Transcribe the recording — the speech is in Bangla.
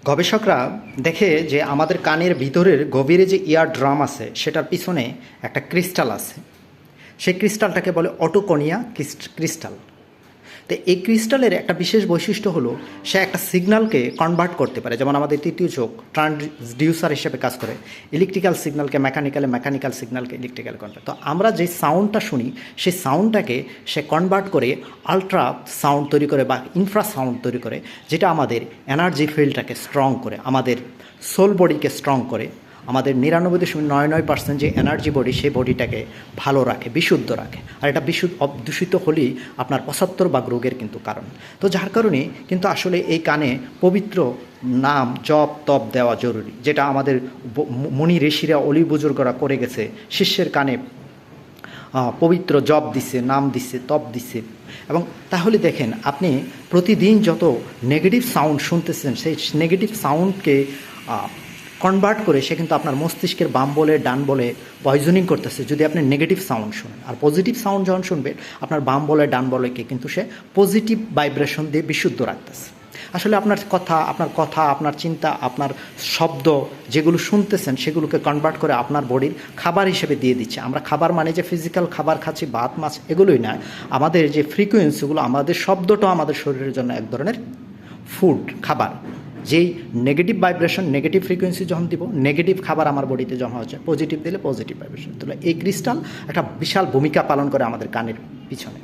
গবেষকরা দেখে যে আমাদের কানের ভিতরের গভীরে যে ইয়ার ড্রাম আছে সেটার পিছনে একটা ক্রিস্টাল আছে। সেই ক্রিস্টালটাকে বলে অটোকনিয়া ক্রিস্টাল। তো এই ক্রিস্টালের একটা বিশেষ বৈশিষ্ট্য হলো সে একটা সিগন্যালকে কনভার্ট করতে পারে। যেমন আমাদের তৃতীয় চোখ ট্রান্সডিউসার হিসেবে কাজ করে, ইলেকট্রিক্যাল সিগন্যালকে মেকানিক্যালে, মেকানিক্যাল সিগন্যালকে ইলেকট্রিক্যাল কনভার্ট। তো আমরা যে সাউন্ডটা শুনি সেই সাউন্ডটাকে সে কনভার্ট করে আলট্রা সাউন্ড তৈরি করে বা ইনফ্রা সাউন্ড তৈরি করে, যেটা আমাদের এনার্জি ফিল্ডটাকে স্ট্রং করে, আমাদের সোল বডিকে স্ট্রং করে, আমাদের 99.99% যে এনার্জি বডি সেই বডিটাকে ভালো রাখে, বিশুদ্ধ রাখে। আর এটা দূষিত হলেই আপনার 75 ভাগ রোগের কিন্তু কারণ। তো যার কারণে কিন্তু আসলে এই কানে পবিত্র নাম জপ তপ দেওয়া জরুরি, যেটা আমাদের মুনি ঋষিরা অলি বুজুর্গরা করে গেছে। শিষ্যের কানে পবিত্র জপ দিচ্ছে, নাম দিচ্ছে, তপ দিচ্ছে। এবং তাহলে দেখেন, আপনি প্রতিদিন যত নেগেটিভ সাউন্ড শুনতেছেন সেই নেগেটিভ সাউন্ডকে কনভার্ট করে সে কিন্তু আপনার মস্তিষ্কের বাম বলে ডান বলে পয়জনিং করতেছে যদি আপনি নেগেটিভ সাউন্ড শুনেন। আর পজিটিভ সাউন্ড যখন শুনবেন আপনার বাম বলে ডান বলেকে কিন্তু সে পজিটিভ ভাইব্রেশন দিয়ে বিশুদ্ধ রাখতেছে। আসলে আপনার কথা, আপনার চিন্তা, আপনার শব্দ যেগুলো শুনতেছেন সেগুলোকে কনভার্ট করে আপনার বডির খাবার হিসেবে দিয়ে দিচ্ছে। আমরা খাবার মানে যে ফিজিক্যাল খাবার খাচ্ছি, ভাত মাছ, এগুলোই নয়। আমাদের যে ফ্রিকোয়েন্সিগুলো, আমাদের শব্দটাও আমাদের শরীরের জন্য এক ধরনের ফুড, খাবার। যেই নেগেটিভ ভাইব্রেশন, নেগেটিভ ফ্রিকোয়েন্সি যখন দিব, নেগেটিভ খাবার আমার বডিতে জমা হচ্ছে, পজিটিভ দিলে পজিটিভ ভাইব্রেশন। তাহলে এই ক্রিস্টাল একটা বিশাল ভূমিকা পালন করে আমাদের কানের পিছনে।